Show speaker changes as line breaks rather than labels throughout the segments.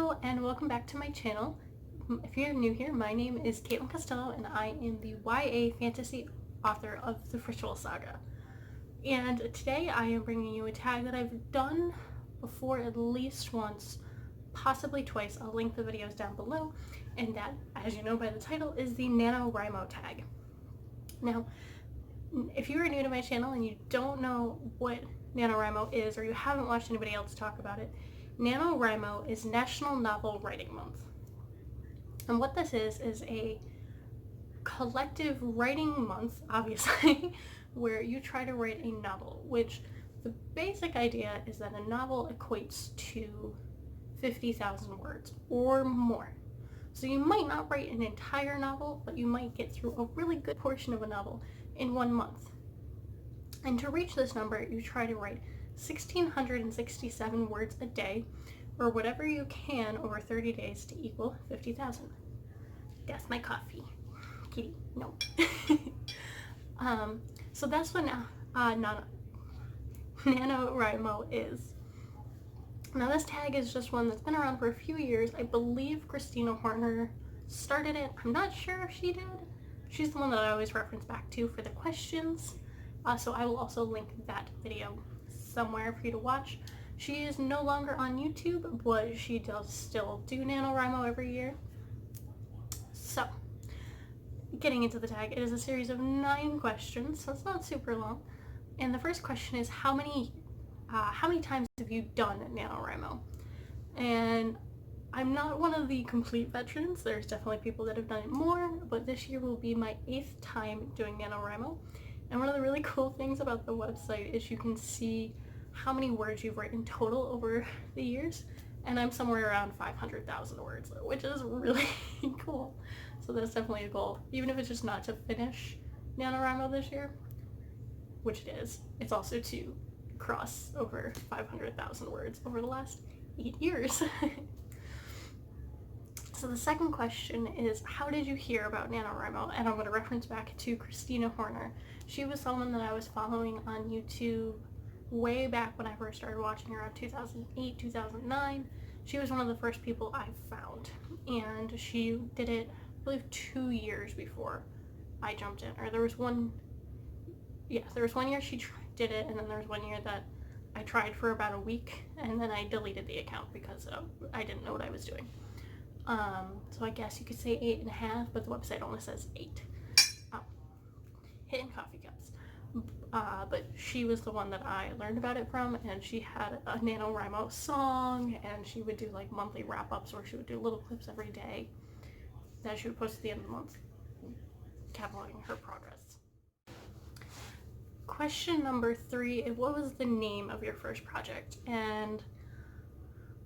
Hello and welcome back to my channel. If you're new here, my name is Katelyn Costello and I am the YA fantasy author of the Ritual Saga. And today I am bringing you a tag that I've done before at least once, possibly twice. I'll link the videos down below, and that, as you know by the title, is the Nanowrimo tag. Now, if you are new to my channel and you don't know what Nanowrimo is, or you haven't watched anybody else talk about it, Nanowrimo is National Novel Writing Month. And what this is a collective writing month, obviously, where you try to write a novel, which the basic idea is that a novel equates to 50,000 words or more. So you might not write an entire novel, but you might get through a really good portion of a novel in 1 month. And to reach this number, you try to write 1,667 words a day, or whatever you can over 30 days to equal 50,000. That's my coffee. Kitty, no. So that's what Nanowrimo is. Now this tag is just one that's been around for a few years. I believe Christina Horner started it. I'm not sure if she did. She's the one that I always reference back to for the questions. So I will also link that video somewhere for you to watch. She is no longer on YouTube, but she does still do Nanowrimo every year. So, getting into the tag, it is a series of 9 questions, so it's not super long. And the first question is, how many times have you done Nanowrimo? And I'm not one of the complete veterans. There's definitely people that have done it more, but this year will be my 8th time doing Nanowrimo. And one of the really cool things about the website is you can see how many words you've written total over the years, and I'm somewhere around 500,000 words, which is really cool. So that's definitely a goal, even if it's just not to finish Nanowrimo this year, which it is. It's also to cross over 500,000 words over the last 8 years. So the second question is, how did you hear about Nanowrimo? And I'm going to reference back to Christina Horner. She was someone that I was following on YouTube way back when I first started watching around 2008, 2009. She was one of the first people I found. And she did it, I believe, 2 years before I jumped in. Or there was one year she did it, and then there was 1 year that I tried for about a week, and then I deleted the account because I didn't know what I was doing. So I guess you could say 8.5, but the website only says 8. Hitting coffee cups. But she was the one that I learned about it from, and she had a Nanowrimo song, and she would do like monthly wrap-ups where she would do little clips every day that she would post at the end of the month, cataloging her progress. Question number 3 is, what was the name of your first project? And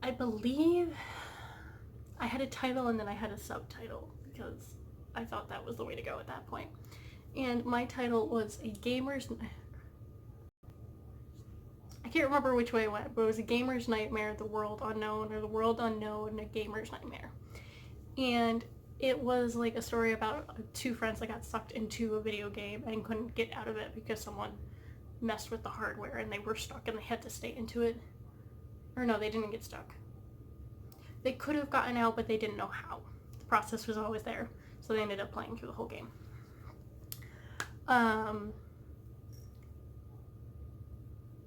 I believe I had a title and then I had a subtitle because I thought that was the way to go at that point. And my title was I can't remember which way it went, but it was A Gamer's Nightmare, The World Unknown, or The World Unknown, A Gamer's Nightmare. And it was like a story about 2 friends that got sucked into a video game and couldn't get out of it because someone messed with the hardware and they were stuck and they had to stay into it. Or no, they didn't get stuck. They could have gotten out, but they didn't know how. The process was always there, so they ended up playing through the whole game.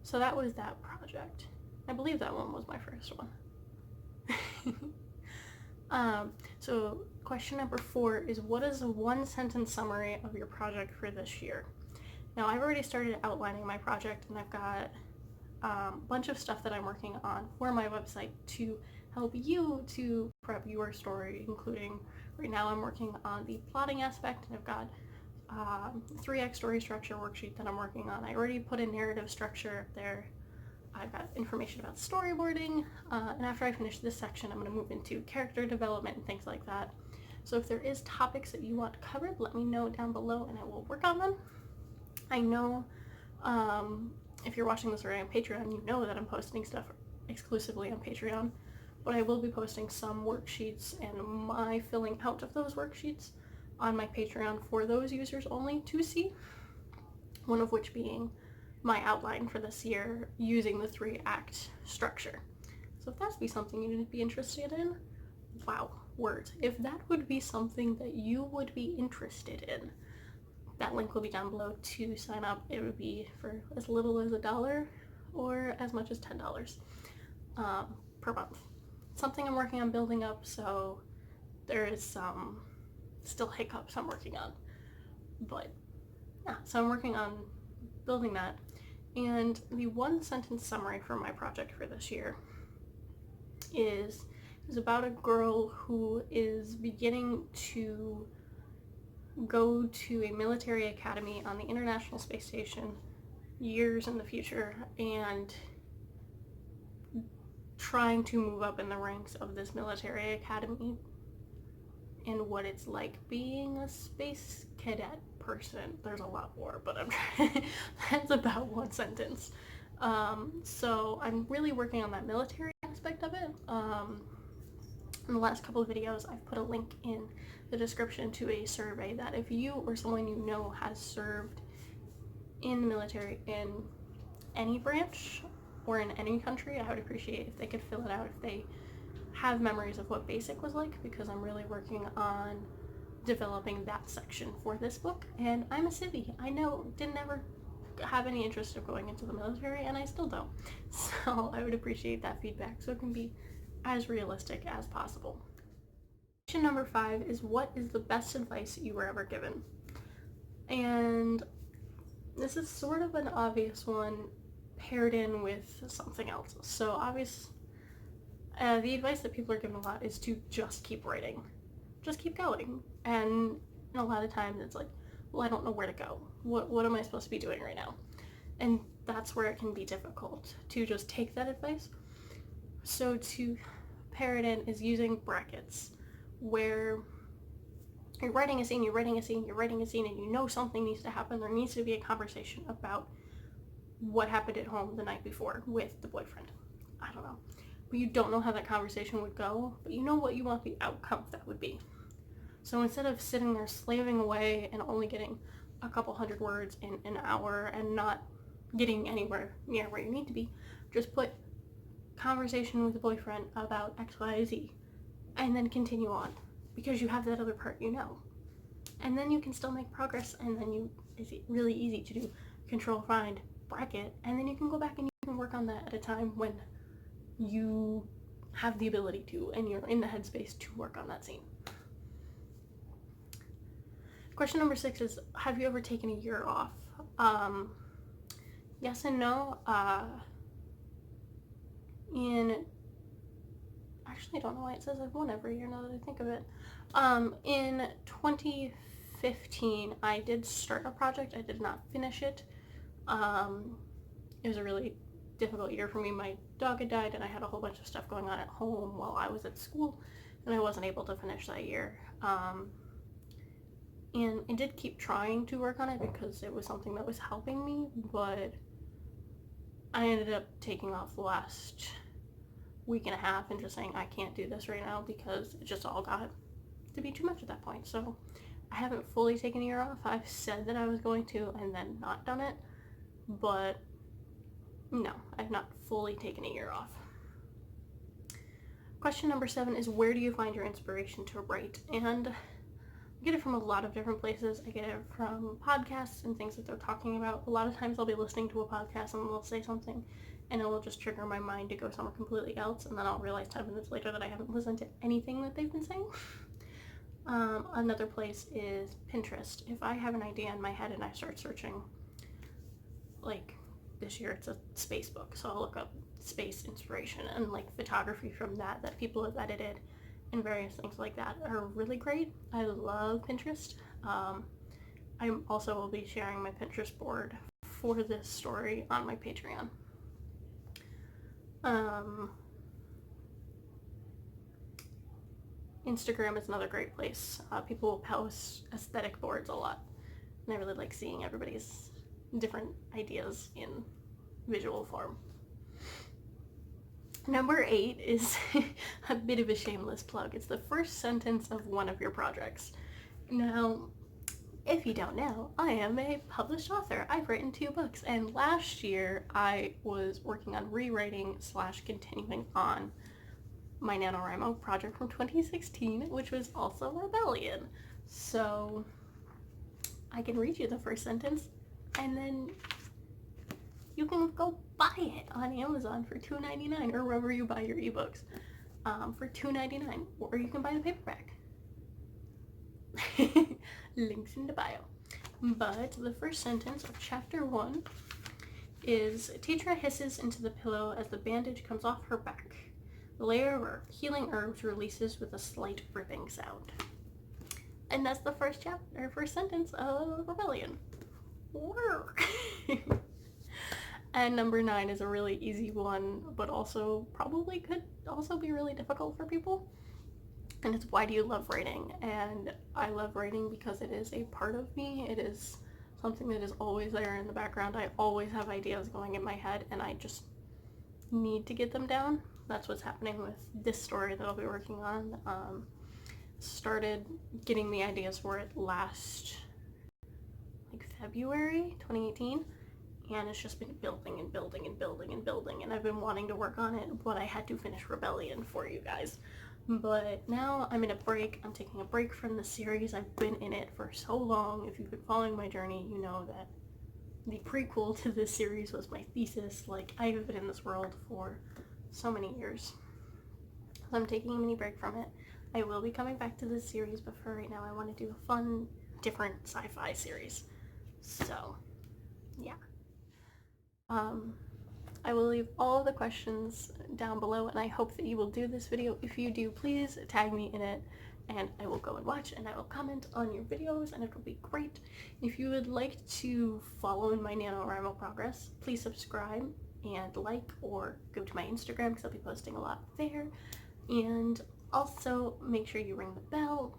So that was that project. I believe that one was my first one. So question number 4 is, what is a 1-sentence summary of your project for this year? Now I've already started outlining my project, and I've got a bunch of stuff that I'm working on for my website to help you to prep your story, including right now I'm working on the plotting aspect, and I've got 3x story structure worksheet that I'm working on. I already put a narrative structure up there. I've got information about storyboarding, and after I finish this section, I'm going to move into character development and things like that. So if there is topics that you want covered, let me know down below and I will work on them. I know if you're watching this already on Patreon, you know that I'm posting stuff exclusively on Patreon, but I will be posting some worksheets and my filling out of those worksheets on my Patreon for those users only to see, one of which being my outline for this year using the 3-act structure. So if that's be something you'd be interested in, wow, words. If that would be something that you would be interested in, that link will be down below to sign up. It would be for as little as $1 or as much as $10 per month. Something I'm working on building up, so there is some still hiccups I'm working on. But yeah, so I'm working on building that. And the one sentence summary for my project for this year is about a girl who is beginning to go to a military academy on the International Space Station years in the future and trying to move up in the ranks of this military academy and what it's like being a space cadet person. There's a lot more, but I'm trying that's about one sentence. So I'm really working on that military aspect of it. In the last couple of videos, I've put a link in the description to a survey that if you or someone you know has served in the military in any branch or in any country, I would appreciate if they could fill it out if they have memories of what basic was like, because I'm really working on developing that section for this book. And I'm a civvy. I know, didn't ever have any interest of going into the military, and I still don't. So I would appreciate that feedback so it can be as realistic as possible. Question number 5 is, what is the best advice you were ever given? And this is sort of an obvious one paired in with something else. So the advice that people are given a lot is to just keep writing. Just keep going. And a lot of times it's like, well, I don't know where to go. What am I supposed to be doing right now? And that's where it can be difficult to just take that advice. So to pair it in is using brackets, where you're writing a scene, and you know something needs to happen. There needs to be a conversation about what happened at home the night before with the boyfriend. I don't know. But you don't know how that conversation would go, but you know what you want the outcome of that would be. So instead of sitting there slaving away and only getting a couple hundred words in an hour and not getting anywhere near where you need to be, just put conversation with the boyfriend about X, Y, Z, and then continue on, because you have that other part you know. And then you can still make progress, and then it's really easy to do control, find, bracket, and then you can go back and you can work on that at a time when you have the ability to, and you're in the headspace to work on that scene. Question number 6 is, have you ever taken a year off? Yes and no. Actually, I don't know why it says I've won every year now that I think of it. In 2015, I did start a project. I did not finish it. It was a really difficult year for me. My dog had died, and I had a whole bunch of stuff going on at home while I was at school, and I wasn't able to finish that year. And I did keep trying to work on it because it was something that was helping me, but I ended up taking off the last week and a half and just saying I can't do this right now because it just all got to be too much at that point. So I haven't fully taken a year off. I've said that I was going to and then not done it, but no, I've not fully taken a year off. Question number 7 is, where do you find your inspiration to write? And I get it from a lot of different places. I get it from podcasts and things that they're talking about. A lot of times I'll be listening to a podcast and they'll say something and it will just trigger my mind to go somewhere completely else, and then I'll realize 10 minutes later that I haven't listened to anything that they've been saying. Another place is Pinterest. If I have an idea in my head and I start searching, like this year it's a space book, so I'll look up space inspiration, and like photography from that people have edited and various things like that are really great. I love Pinterest. I also will be sharing my Pinterest board for this story on my Patreon. Instagram is another great place. People will post aesthetic boards a lot, and I really like seeing everybody's different ideas in visual form. Number 8 is a bit of a shameless plug. It's the first sentence of one of your projects. Now, if you don't know, I am a published author. I've written 2 books, and last year I was working on rewriting / continuing on my Nanowrimo project from 2016, which was also Rebellion. So I can read you the first sentence, and then you can go buy it on Amazon for $2.99 or wherever you buy your ebooks for $2.99, or you can buy the paperback. Links in the bio. But the first sentence of chapter 1 is, Tetra hisses into the pillow as the bandage comes off her back. The layer of healing herbs releases with a slight ripping sound. And that's the first sentence of Rebellion. Work. And number 9 is a really easy one, but also probably could also be really difficult for people. And it's, why do you love writing? And I love writing because it is a part of me. It is something that is always there in the background. I always have ideas going in my head, and I just need to get them down. That's what's happening with this story that I'll be working on. Started getting the ideas for it last February 2018, and it's just been building and building and building and building, and I've been wanting to work on it, but I had to finish Rebellion for you guys. But now I'm in a break. I'm taking a break from the series. I've been in it for so long. If you've been following my journey, you know that the prequel to this series was my thesis. I've been in this world for so many years. So I'm taking a mini break from it. I will be coming back to this series, but for right now I want to do a fun, different sci-fi series. So, yeah. I will leave all the questions down below, and I hope that you will do this video. If you do, please tag me in it, and I will go and watch, and I will comment on your videos, and it will be great. If you would like to follow in my Nanowrimo progress, please subscribe and like, or go to my Instagram because I'll be posting a lot there. And also make sure you ring the bell.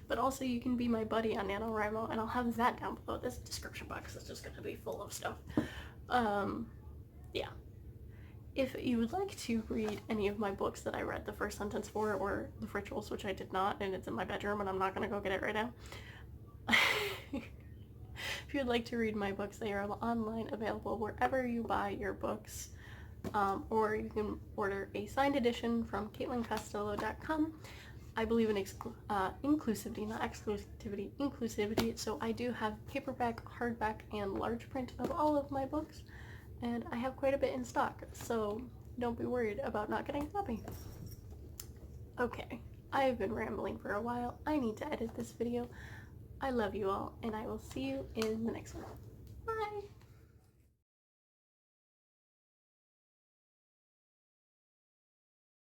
But also you can be my buddy on Nanowrimo, and I'll have that down below. This description box is just going to be full of stuff. Yeah. If you would like to read any of my books that I read the first sentence for, or The Rituals, which I did not, and it's in my bedroom and I'm not going to go get it right now. If you would like to read my books, they are online, available wherever you buy your books. Or you can order a signed edition from CatelynCostello.com. I believe in inclusivity, not exclusivity, inclusivity. So I do have paperback, hardback, and large print of all of my books, and I have quite a bit in stock, so don't be worried about not getting a copy. Okay, I've been rambling for a while. I need to edit this video. I love you all, and I will see you in the next one.